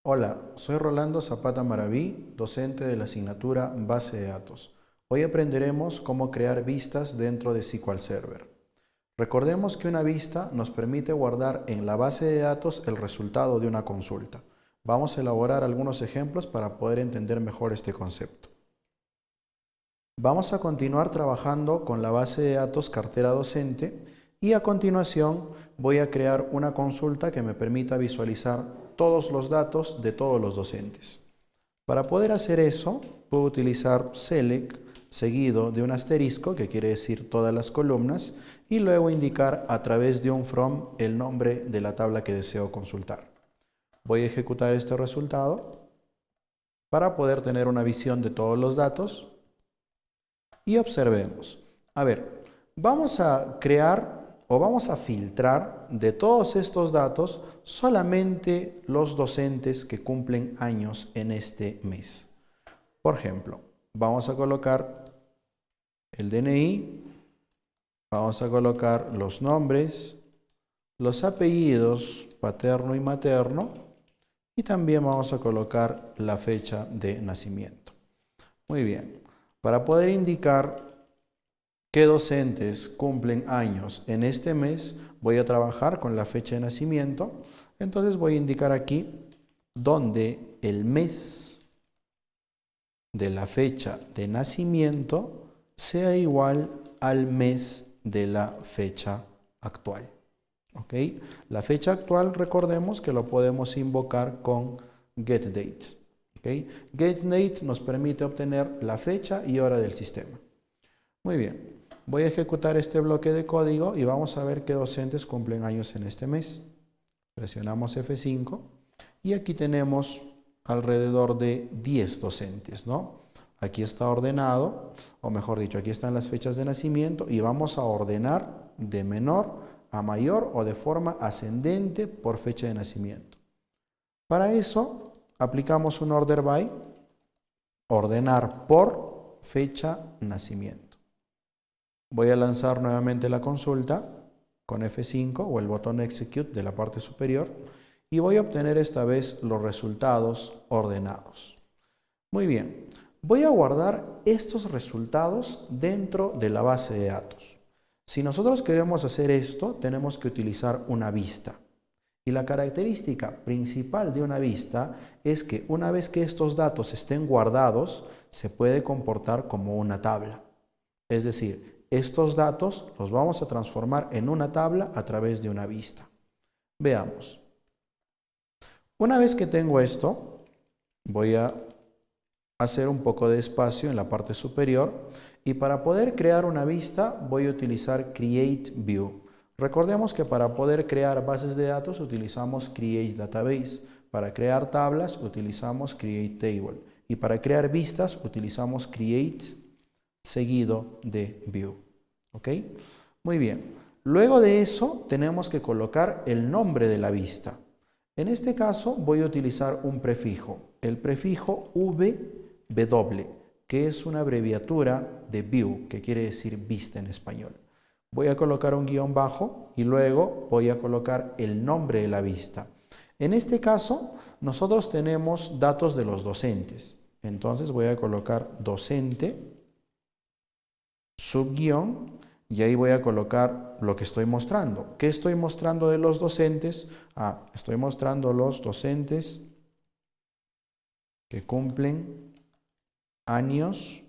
Hola, soy Rolando Zapata Maraví, docente de la asignatura Base de Datos. Hoy aprenderemos cómo crear vistas dentro de SQL Server. Recordemos que una vista nos permite guardar en la base de datos el resultado de una consulta. Vamos a elaborar algunos ejemplos para poder entender mejor este concepto. Vamos a continuar trabajando con la base de datos cartera docente y a continuación voy a crear una consulta que me permita visualizar todos los datos de todos los docentes. Para poder hacer eso, puedo utilizar select seguido de un asterisco, que quiere decir todas las columnas, y luego indicar a través de un from el nombre de la tabla que deseo consultar. Voy a ejecutar este resultado para poder tener una visión de todos los datos y observemos. A ver, vamos a crear o vamos a filtrar de todos estos datos solamente los docentes que cumplen años en este mes. Por ejemplo, vamos a colocar el DNI, vamos a colocar los nombres, los apellidos paterno y materno y también vamos a colocar la fecha de nacimiento. Muy bien, para poder indicar qué docentes cumplen años en este mes, voy a trabajar con la fecha de nacimiento. Entonces voy a indicar aquí donde el mes de la fecha de nacimiento sea igual al mes de la fecha actual. ¿Ok? La fecha actual, recordemos que lo podemos invocar con getDate. ¿Ok? GetDate nos permite obtener la fecha y hora del sistema. Muy bien. Voy a ejecutar este bloque de código y vamos a ver qué docentes cumplen años en este mes. Presionamos F5 y aquí tenemos alrededor de 10 docentes, ¿no? Aquí está ordenado, o mejor dicho, aquí están las fechas de nacimiento y vamos a ordenar de menor a mayor o de forma ascendente por fecha de nacimiento. Para eso aplicamos un order by, ordenar por fecha nacimiento. Voy a lanzar nuevamente la consulta con F5 o el botón Execute de la parte superior y voy a obtener esta vez los resultados ordenados. Muy bien, voy a guardar estos resultados dentro de la base de datos. Si nosotros queremos hacer esto, tenemos que utilizar una vista. Y la característica principal de una vista es que una vez que estos datos estén guardados, se puede comportar como una tabla. Es decir, estos datos los vamos a transformar en una tabla a través de una vista. Veamos. Una vez que tengo esto, voy a hacer un poco de espacio en la parte superior y para poder crear una vista voy a utilizar Create View. Recordemos que para poder crear bases de datos utilizamos Create Database. Para crear tablas utilizamos Create Table. Y para crear vistas utilizamos Create seguido de View. ¿Ok? Muy bien. Luego de eso tenemos que colocar el nombre de la vista. En este caso voy a utilizar un prefijo, el prefijo VW, que es una abreviatura de View, que quiere decir vista en español. Voy a colocar un guión bajo y luego voy a colocar el nombre de la vista. En este caso nosotros tenemos datos de los docentes. Entonces voy a colocar docente, subguión, y ahí voy a colocar lo que estoy mostrando. ¿Qué estoy mostrando de los docentes? Estoy mostrando los docentes que cumplen años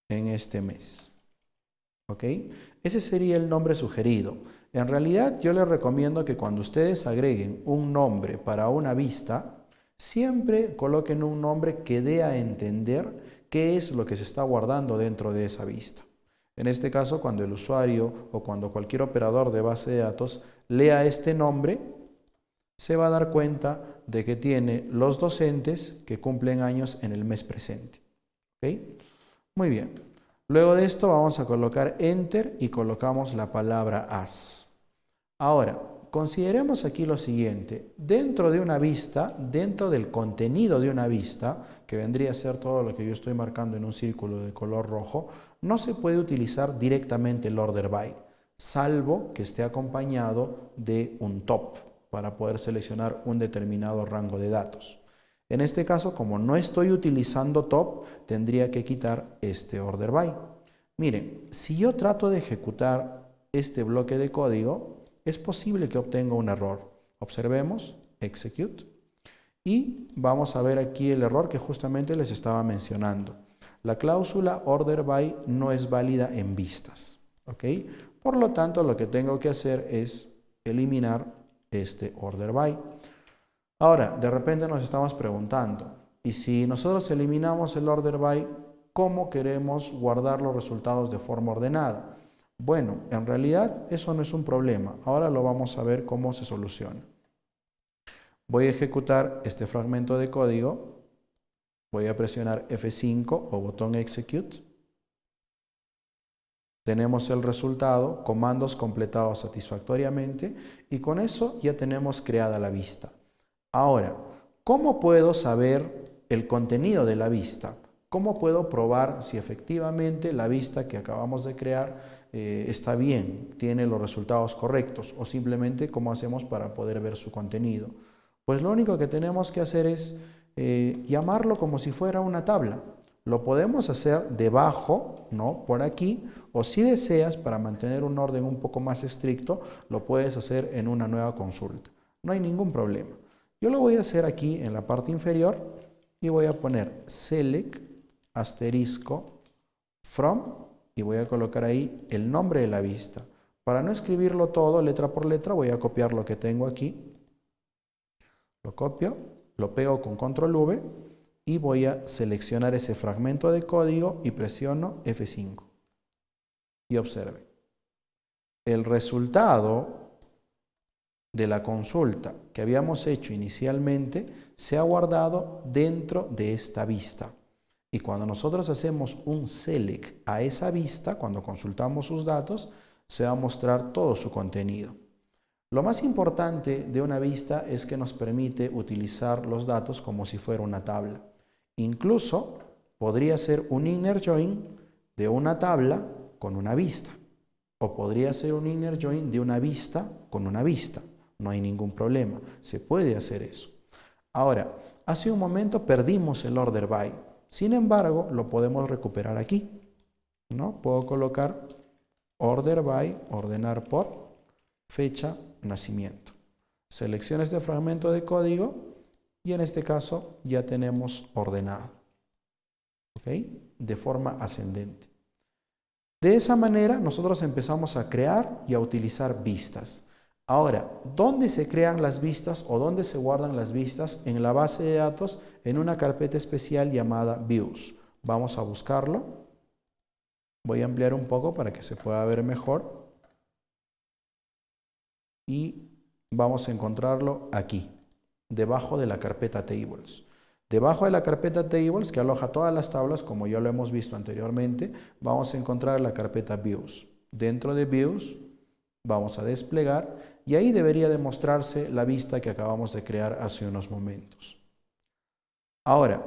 en este mes. ¿Ok? Ese sería el nombre sugerido. En realidad yo les recomiendo que cuando ustedes agreguen un nombre para una vista, siempre coloquen un nombre que dé a entender qué es lo que se está guardando dentro de esa vista. En este caso, cuando el usuario o cuando cualquier operador de base de datos lea este nombre, se va a dar cuenta de que tiene los docentes que cumplen años en el mes presente. ¿Ok? Muy bien. Luego de esto vamos a colocar Enter y colocamos la palabra As. Ahora, consideremos aquí lo siguiente. Dentro de una vista, dentro del contenido de una vista, que vendría a ser todo lo que yo estoy marcando en un círculo de color rojo, no se puede utilizar directamente el order by, salvo que esté acompañado de un top. para poder seleccionar un determinado rango de datos. En este caso, como no estoy utilizando top, tendría que quitar este order by. Miren, si yo trato de ejecutar este bloque de código, es posible que obtenga un error. Observemos, execute. Y vamos a ver aquí el error que justamente les estaba mencionando. La cláusula order by no es válida en vistas. ¿Ok? Por lo tanto, lo que tengo que hacer es eliminar este order by. Ahora, de repente nos estamos preguntando, ¿y si nosotros eliminamos el order by, cómo queremos guardar los resultados de forma ordenada? Bueno, en realidad eso no es un problema. Ahora lo vamos a ver cómo se soluciona. Voy a ejecutar este fragmento de código. Voy a presionar F5 o botón Execute. Tenemos el resultado, comandos completados satisfactoriamente, y con eso ya tenemos creada la vista. Ahora, ¿cómo puedo saber el contenido de la vista? ¿Cómo puedo probar si efectivamente la vista que acabamos de crear está bien, tiene los resultados correctos, o simplemente cómo hacemos para poder ver su contenido? Pues lo único que tenemos que hacer es llamarlo como si fuera una tabla. Lo podemos hacer debajo, ¿no? Por aquí, o si deseas, para mantener un orden un poco más estricto, lo puedes hacer en una nueva consulta. No hay ningún problema. Yo lo voy a hacer aquí en la parte inferior y voy a poner select asterisco from y voy a colocar ahí el nombre de la vista. Para no escribirlo todo letra por letra, voy a copiar lo que tengo aquí. Lo copio, lo pego con control V y voy a seleccionar ese fragmento de código y presiono F5. Y observe. El resultado de la consulta que habíamos hecho inicialmente se ha guardado dentro de esta vista. Y cuando nosotros hacemos un select a esa vista, cuando consultamos sus datos, se va a mostrar todo su contenido. Lo más importante de una vista es que nos permite utilizar los datos como si fuera una tabla. Incluso podría ser un inner join de una tabla con una vista. O podría ser un inner join de una vista con una vista. No hay ningún problema. Se puede hacer eso. Ahora, hace un momento perdimos el order by. Sin embargo, lo podemos recuperar aquí, ¿no? Puedo colocar order by, ordenar por fecha, nacimiento. Selecciono este fragmento de código y en este caso ya tenemos ordenado, ¿ok? De forma ascendente. De esa manera nosotros empezamos a crear y a utilizar vistas. Ahora, ¿dónde se crean las vistas o dónde se guardan las vistas? En la base de datos, en una carpeta especial llamada Views. Vamos a buscarlo. Voy a ampliar un poco para que se pueda ver mejor. Y vamos a encontrarlo aquí, debajo de la carpeta Tables. Debajo de la carpeta Tables, que aloja todas las tablas, como ya lo hemos visto anteriormente, vamos a encontrar la carpeta Views. Dentro de Views, vamos a desplegar y ahí debería demostrarse la vista que acabamos de crear hace unos momentos. Ahora,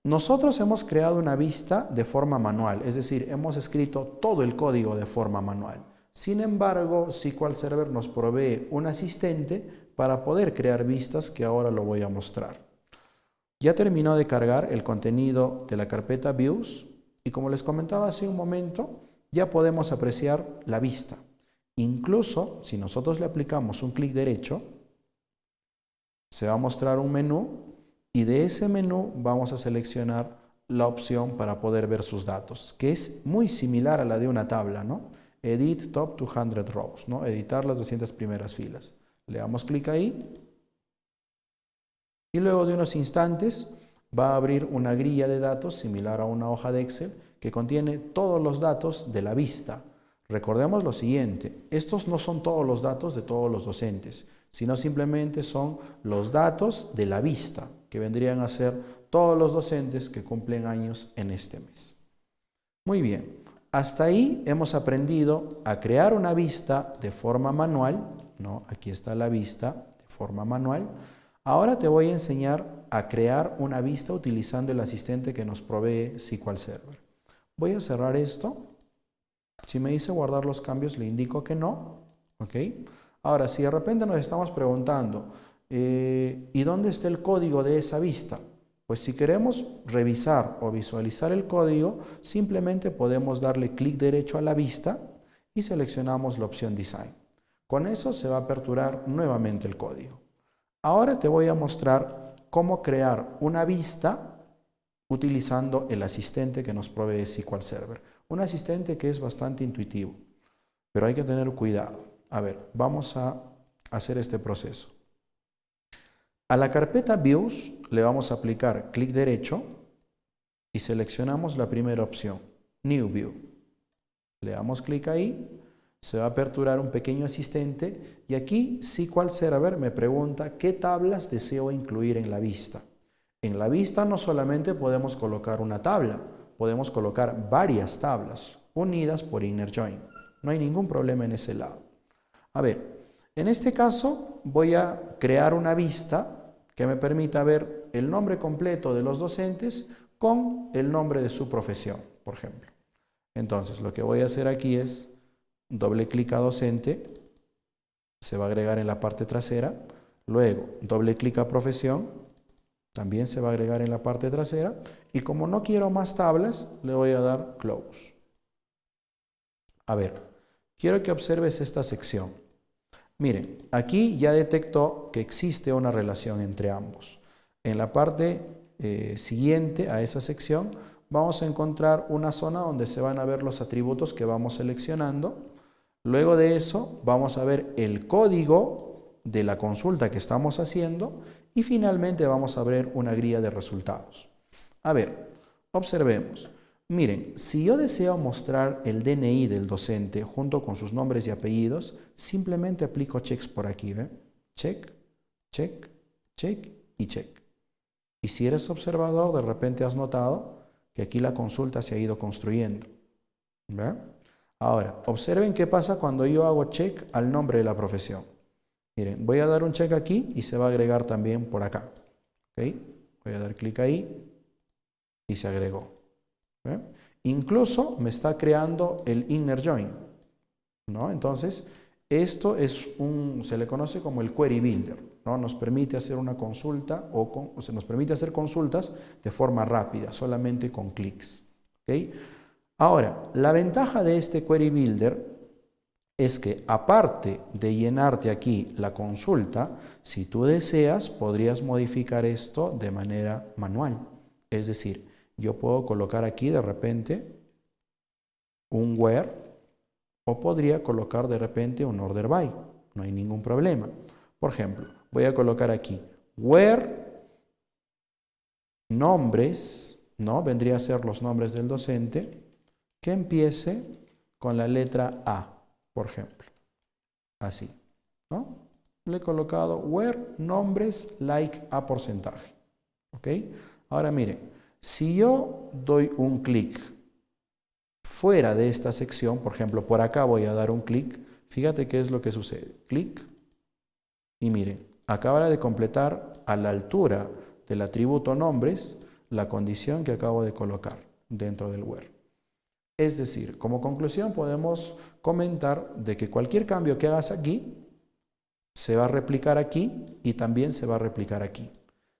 nosotros hemos creado una vista de forma manual, es decir, hemos escrito todo el código de forma manual. Sin embargo, SQL Server nos provee un asistente para poder crear vistas que ahora lo voy a mostrar. Ya terminó de cargar el contenido de la carpeta Views y como les comentaba hace un momento, ya podemos apreciar la vista. Incluso, si nosotros le aplicamos un clic derecho, se va a mostrar un menú y de ese menú vamos a seleccionar la opción para poder ver sus datos, que es muy similar a la de una tabla, ¿no? Edit Top 200 Rows, ¿no? Editar las 200 primeras filas. Le damos clic ahí y luego de unos instantes va a abrir una grilla de datos similar a una hoja de Excel que contiene todos los datos de la vista. Recordemos lo siguiente, estos no son todos los datos de todos los docentes, sino simplemente son los datos de la vista, que vendrían a ser todos los docentes que cumplen años en este mes. Muy bien, hasta ahí hemos aprendido a crear una vista de forma manual, ¿no? Aquí está la vista de forma manual. Ahora te voy a enseñar a crear una vista utilizando el asistente que nos provee SQL Server. Voy a cerrar esto. Si me dice guardar los cambios, le indico que no. ¿Ok? Ahora, si de repente nos estamos preguntando, ¿y dónde está el código de esa vista? Pues si queremos revisar o visualizar el código, simplemente podemos darle clic derecho a la vista y seleccionamos la opción Design. Con eso se va a aperturar nuevamente el código. Ahora te voy a mostrar cómo crear una vista utilizando el asistente que nos provee SQL Server. Un asistente que es bastante intuitivo, pero hay que tener cuidado. A ver, vamos a hacer este proceso. A la carpeta Views le vamos a aplicar clic derecho y seleccionamos la primera opción, New View. Le damos clic ahí, se va a aperturar un pequeño asistente y aquí SQL Server me pregunta qué tablas deseo incluir en la vista. En la vista no solamente podemos colocar una tabla, podemos colocar varias tablas unidas por inner join. No hay ningún problema en ese lado. A ver, en este caso voy a crear una vista que me permita ver el nombre completo de los docentes con el nombre de su profesión, por ejemplo. Entonces, lo que voy a hacer aquí es doble clic a docente, se va a agregar en la parte trasera, luego doble clic a profesión, también se va a agregar en la parte trasera, y como no quiero más tablas, le voy a dar Close. A ver, quiero que observes esta sección. Miren, aquí ya detectó que existe una relación entre ambos. En la parte siguiente a esa sección vamos a encontrar una zona donde se van a ver los atributos que vamos seleccionando. Luego de eso vamos a ver el código de la consulta que estamos haciendo y finalmente vamos a ver una grilla de resultados. A ver, observemos. Miren, si yo deseo mostrar el DNI del docente junto con sus nombres y apellidos, simplemente aplico checks por aquí, ¿ve? Check, check, check y check. Y si eres observador, de repente has notado que aquí la consulta se ha ido construyendo, ¿ve? Ahora, observen qué pasa cuando yo hago check al nombre de la profesión. Miren, voy a dar un check aquí y se va a agregar también por acá. ¿Ok? Voy a dar clic ahí y se agregó. ¿Eh? Incluso me está creando el inner join, ¿no? Entonces, esto es se le conoce como el query builder, ¿no? Nos permite hacer una consulta o sea, nos permite hacer consultas de forma rápida, solamente con clics. ¿Okay? Ahora, la ventaja de este query builder es que aparte de llenarte aquí la consulta, si tú deseas, podrías modificar esto de manera manual. Es decir, yo puedo colocar aquí de repente un where o podría colocar de repente un order by. No hay ningún problema. Por ejemplo, voy a colocar aquí where nombres, ¿no? Vendría a ser los nombres del docente que empiece con la letra A, por ejemplo. Así, ¿no? Le he colocado where nombres like a porcentaje. ¿Ok? Ahora miren. Si yo doy un clic fuera de esta sección, por ejemplo, por acá voy a dar un clic, fíjate qué es lo que sucede. Clic y miren, acaba de completar a la altura del atributo nombres la condición que acabo de colocar dentro del where. Es decir, como conclusión podemos comentar de que cualquier cambio que hagas aquí se va a replicar aquí y también se va a replicar aquí.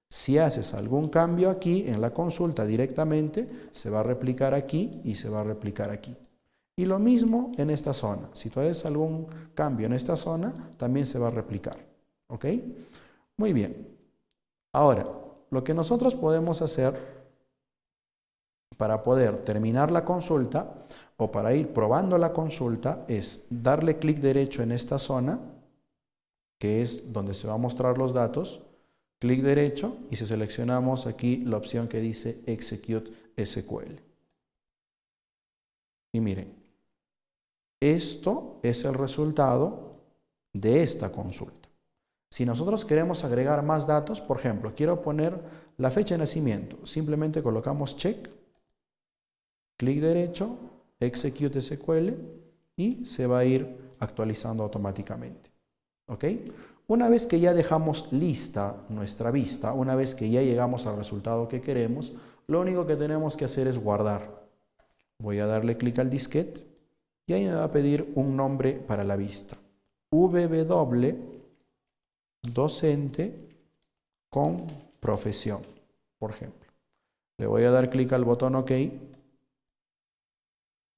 Si haces algún cambio aquí en la consulta directamente, se va a replicar aquí y se va a replicar aquí. Y lo mismo en esta zona. Si tú haces algún cambio en esta zona, también se va a replicar. ¿Ok? Muy bien. Ahora, lo que nosotros podemos hacer para poder terminar la consulta o para ir probando la consulta es darle clic derecho en esta zona, que es donde se va a mostrar los datos. Clic derecho y si seleccionamos aquí la opción que dice Execute SQL. Y miren, esto es el resultado de esta consulta. Si nosotros queremos agregar más datos, por ejemplo, quiero poner la fecha de nacimiento, simplemente colocamos check, clic derecho, Execute SQL y se va a ir actualizando automáticamente. ¿Ok? Una vez que ya dejamos lista nuestra vista, una vez que ya llegamos al resultado que queremos, lo único que tenemos que hacer es guardar. Voy a darle clic al disquete y ahí me va a pedir un nombre para la vista. www docente con profesión, por ejemplo. Le voy a dar clic al botón OK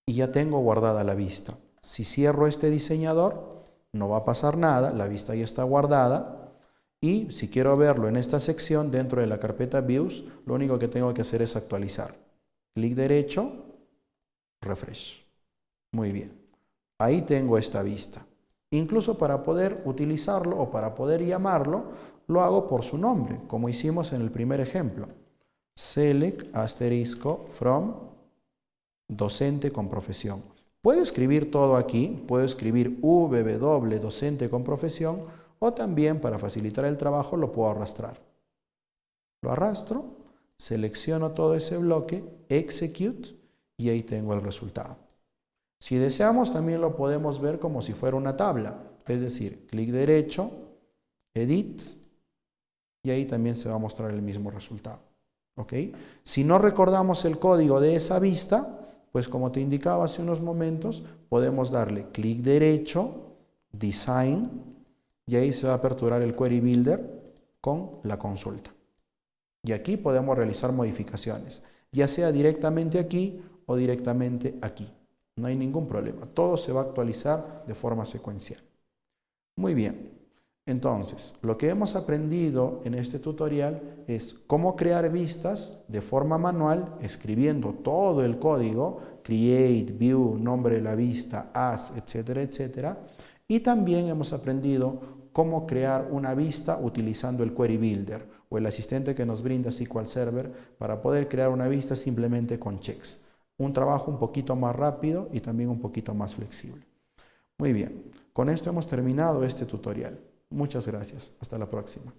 y ya tengo guardada la vista. Si cierro este diseñador, no va a pasar nada, la vista ya está guardada. Y si quiero verlo en esta sección dentro de la carpeta Views, lo único que tengo que hacer es actualizar. Clic derecho, refresh. Muy bien. Ahí tengo esta vista. Incluso para poder utilizarlo o para poder llamarlo, lo hago por su nombre, como hicimos en el primer ejemplo. Select asterisco from docente con profesión. Puedo escribir todo aquí, puedo escribir www docente con profesión o también para facilitar el trabajo lo puedo arrastrar. Lo arrastro, selecciono todo ese bloque, execute y ahí tengo el resultado. Si deseamos también lo podemos ver como si fuera una tabla, es decir, clic derecho, edit y ahí también se va a mostrar el mismo resultado. ¿Ok? Si no recordamos el código de esa vista, pues como te indicaba hace unos momentos, podemos darle clic derecho, Design, y ahí se va a aperturar el Query Builder con la consulta. Y aquí podemos realizar modificaciones, ya sea directamente aquí o directamente aquí. No hay ningún problema, todo se va a actualizar de forma secuencial. Muy bien. Entonces, lo que hemos aprendido en este tutorial es cómo crear vistas de forma manual, escribiendo todo el código, create, view, nombre de la vista, as, etcétera, etcétera. Y también hemos aprendido cómo crear una vista utilizando el Query Builder o el asistente que nos brinda SQL Server para poder crear una vista simplemente con checks. Un trabajo un poquito más rápido y también un poquito más flexible. Muy bien, con esto hemos terminado este tutorial. Muchas gracias. Hasta la próxima.